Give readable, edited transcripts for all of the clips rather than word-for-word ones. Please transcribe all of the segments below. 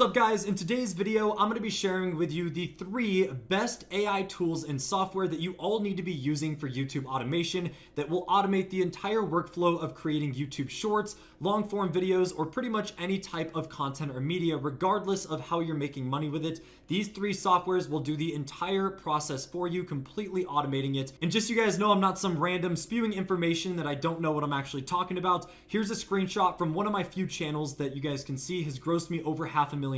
What's up guys? In today's video, I'm going to be sharing with you the 3 best AI tools and software that you all need to be using for YouTube automation that will automate the entire workflow of creating YouTube shorts, long form videos, or pretty much any type of content or media, regardless of how you're making money with it. These 3 softwares will do the entire process for you, completely automating it. And just so you guys know, I'm not some random spewing information that I don't know what I'm actually talking about. Here's a screenshot from one of my few channels that you guys can see has grossed me over $500,000.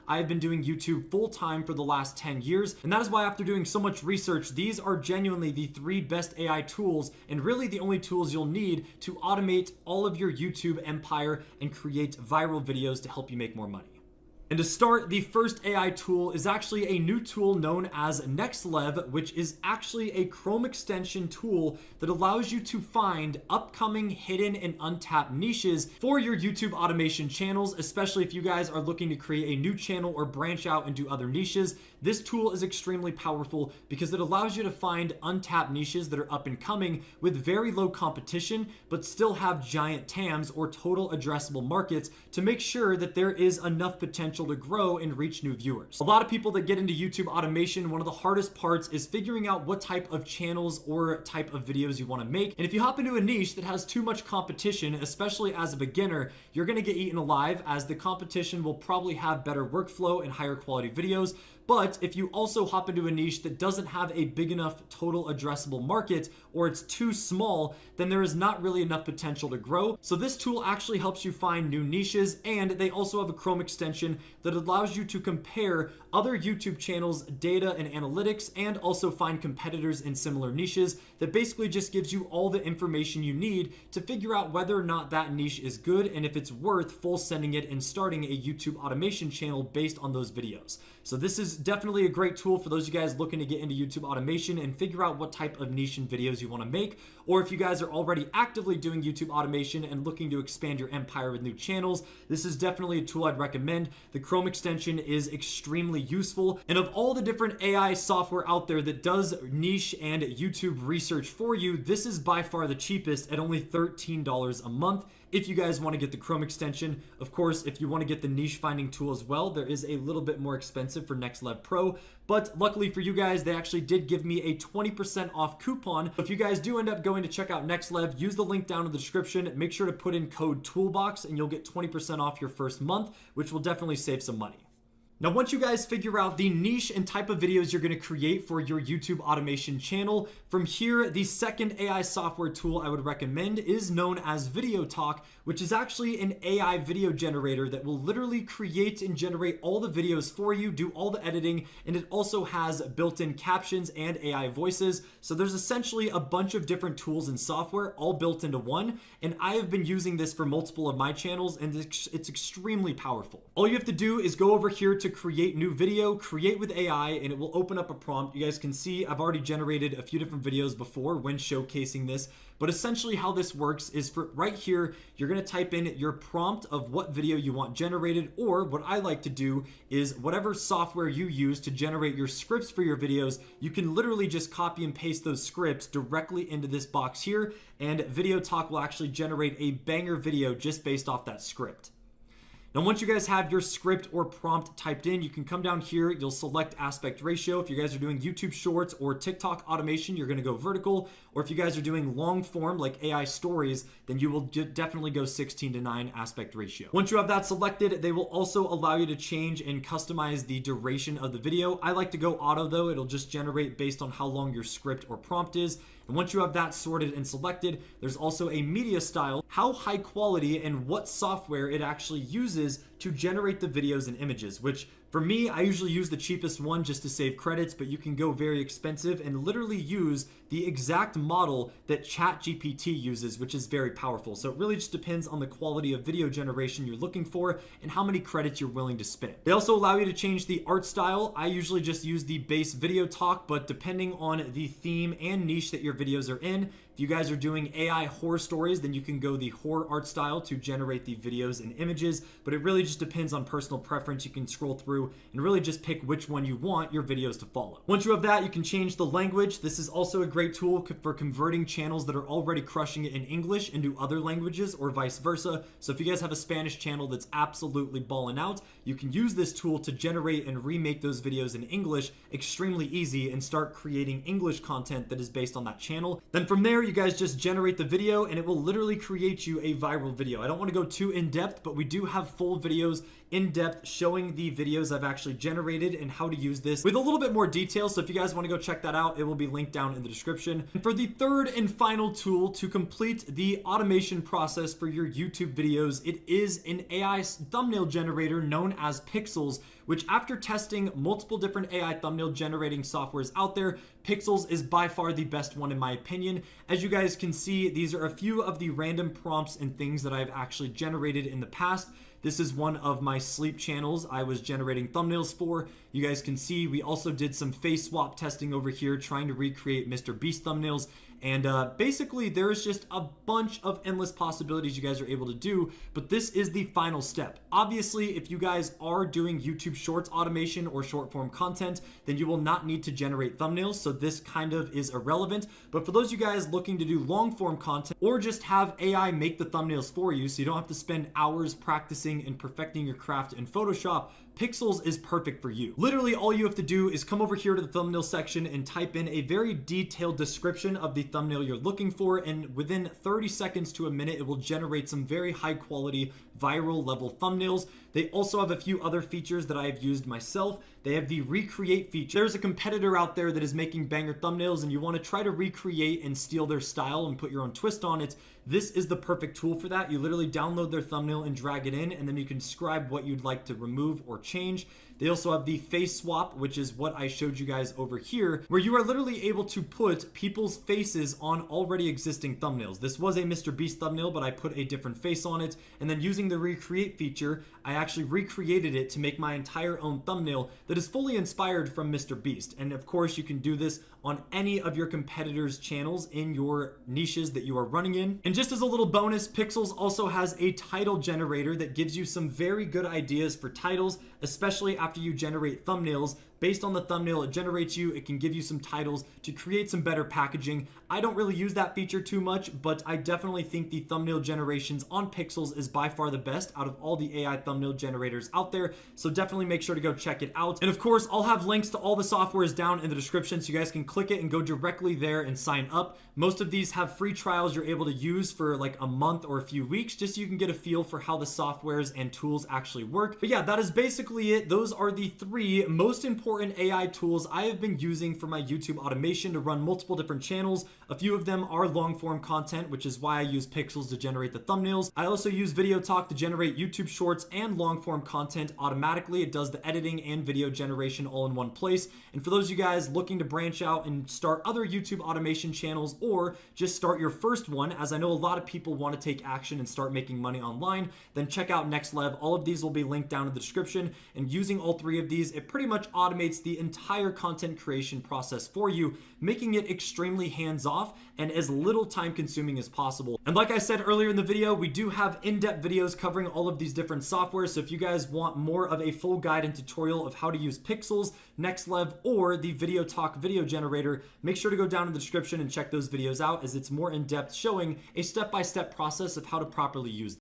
I've been doing YouTube full time for the last 10 years. And that is why after doing so much research, these are genuinely the 3 best AI tools and really the only tools you'll need to automate all of your YouTube empire and create viral videos to help you make more money. And to start, the first AI tool is actually a new tool known as NextLev, which is actually a Chrome extension tool that allows you to find upcoming hidden and untapped niches for your YouTube automation channels, especially if you guys are looking to create a new channel or branch out and do other niches. This tool is extremely powerful because it allows you to find untapped niches that are up and coming with very low competition, but still have giant TAMs or total addressable markets to make sure that there is enough potential to grow and reach new viewers. A lot of people that get into YouTube automation, one of the hardest parts is figuring out what type of channels or type of videos you want to make. And if you hop into a niche that has too much competition, especially as a beginner, you're going to get eaten alive, as the competition will probably have better workflow and higher quality videos. But if you also hop into a niche that doesn't have a big enough total addressable market, or it's too small, then there is not really enough potential to grow. So this tool actually helps you find new niches, and they also have a Chrome extension that allows you to compare other YouTube channels' data and analytics, and also find competitors in similar niches. That basically just gives you all the information you need to figure out whether or not that niche is good and if it's worth full sending it and starting a YouTube automation channel based on those videos. So this is definitely a great tool for those of you guys looking to get into YouTube automation and figure out what type of niche and videos you want to make. Or if you guys are already actively doing YouTube automation and looking to expand your empire with new channels, this is definitely a tool I'd recommend. The Chrome extension is extremely useful. And of all the different AI software out there that does niche and YouTube research for you, this is by far the cheapest at only $13 a month. If you guys want to get the Chrome extension, of course, if you want to get the niche finding tool as well, there is a little bit more expensive for NextLev Pro. But luckily for you guys, they actually did give me a 20% off coupon. If you guys do end up going to check out NextLev, use the link down in the description. Make sure to put in code TOOLBOX and you'll get 20% off your first month, which will definitely save some money. Now, once you guys figure out the niche and type of videos you're going to create for your YouTube automation channel, from here, the second AI software tool I would recommend is known as VideoTalk, which is actually an AI video generator that will literally create and generate all the videos for you, do all the editing, and it also has built-in captions and AI voices. So there's essentially a bunch of different tools and software all built into one, and I have been using this for multiple of my channels, and it's extremely powerful. All you have to do is go over here to create new video, create with AI, and it will open up a prompt. You guys can see I've already generated a few different videos before when showcasing this, but essentially how this works is for right here, you're going to type in your prompt of what video you want generated, or what I like to do is whatever software you use to generate your scripts for your videos, you can literally just copy and paste those scripts directly into this box here, and VideoTalk will actually generate a banger video just based off that script. Now, once you guys have your script or prompt typed in, you can come down here, you'll select aspect ratio. If you guys are doing YouTube shorts or TikTok automation, you're gonna go vertical. Or if you guys are doing long form like AI stories, then you will definitely go 16:9 aspect ratio. Once you have that selected, they will also allow you to change and customize the duration of the video. I like to go auto though. It'll just generate based on how long your script or prompt is. And once you have that sorted and selected, there's also a media style, how high quality and what software it actually uses to generate the videos and images, which for me, I usually use the cheapest one just to save credits, but you can go very expensive and literally use the exact model that ChatGPT uses, which is very powerful. So it really just depends on the quality of video generation you're looking for and how many credits you're willing to spend. They also allow you to change the art style. I usually just use the base VideoTalk, but depending on the theme and niche that your videos are in, If you guys are doing AI horror stories, then you can go the horror art style to generate the videos and images, but it really just depends on personal preference. You can scroll through and really just pick which one you want your videos to follow. Once you have that, you can change the language. This is also a great tool for converting channels that are already crushing it in English into other languages or vice versa. So if you guys have a Spanish channel that's absolutely balling out, you can use this tool to generate and remake those videos in English extremely easy and start creating English content that is based on that channel. Then from there, you guys just generate the video and it will literally create you a viral video. I don't want to go too in depth, but we do have full videos in depth showing the videos I've actually generated and how to use this with a little bit more detail. So if you guys want to go check that out, it will be linked down in the description. And for the third and final tool to complete the automation process for your YouTube videos, it is an AI thumbnail generator known as Pixels, which after testing multiple different AI thumbnail generating softwares out there, Pixels is by far the best one in my opinion. As you guys can see, these are a few of the random prompts and things that I've actually generated in the past. This is one of my sleep channels I was generating thumbnails for. You guys can see we also did some face swap testing over here trying to recreate Mr. Beast thumbnails. And basically there is just a bunch of endless possibilities you guys are able to do, but this is the final step. Obviously, if you guys are doing YouTube Shorts automation or short form content, then you will not need to generate thumbnails, so this kind of is irrelevant. But for those of you guys looking to do long form content or just have AI make the thumbnails for you so you don't have to spend hours practicing and perfecting your craft in Photoshop, Pixels is perfect for you. Literally all you have to do is come over here to the thumbnail section and type in a very detailed description of the thumbnail you're looking for, and within 30 seconds to a minute it will generate some very high quality viral level thumbnails. They also have a few other features that I have used myself. They have the recreate feature. There's a competitor out there that is making banger thumbnails and you want to try to recreate and steal their style and put your own twist on it. This is the perfect tool for that. You literally download their thumbnail and drag it in, and then you can describe what you'd like to remove or change. They also have the face swap, which is what I showed you guys over here, where you are literally able to put people's faces on already existing thumbnails. This was a Mr. Beast thumbnail, but I put a different face on it. And then using the recreate feature, I actually recreated it to make my entire own thumbnail that is fully inspired from Mr. Beast. And of course, you can do this on any of your competitors' channels in your niches that you are running in. And just as a little bonus, Pixels also has a title generator that gives you some very good ideas for titles, especially after you generate thumbnails. Based on the thumbnail it generates you, it can give you some titles to create some better packaging. I don't really use that feature too much, but I definitely think the thumbnail generations on Pixels is by far the best out of all the AI thumbnail generators out there. So definitely make sure to go check it out. And of course, I'll have links to all the softwares down in the description so you guys can click it and go directly there and sign up. Most of these have free trials you're able to use for like a month or a few weeks, just so you can get a feel for how the softwares and tools actually work. But yeah, that is basically it. Those are the three most important AI tools I have been using for my YouTube automation to run multiple different channels. A few of them are long form content, which is why I use Pixels to generate the thumbnails. I also use Video Talk to generate YouTube Shorts and long form content automatically. It does the editing and video generation all in one place. And for those of you guys looking to branch out and start other YouTube automation channels, or just start your first one, as I know a lot of people want to take action and start making money online, then check out Next Lev. All of these will be linked down in the description. And using all three of these, it pretty much automates the entire content creation process for you, making it extremely hands-off and as little time consuming as possible. And like I said earlier in the video, we do have in-depth videos covering all of these different softwares. So if you guys want more of a full guide and tutorial of how to use Pixels, NextLev, or the Video Talk video generator, make sure to go down in the description and check those videos out, as it's more in-depth, showing a step-by-step process of how to properly use them.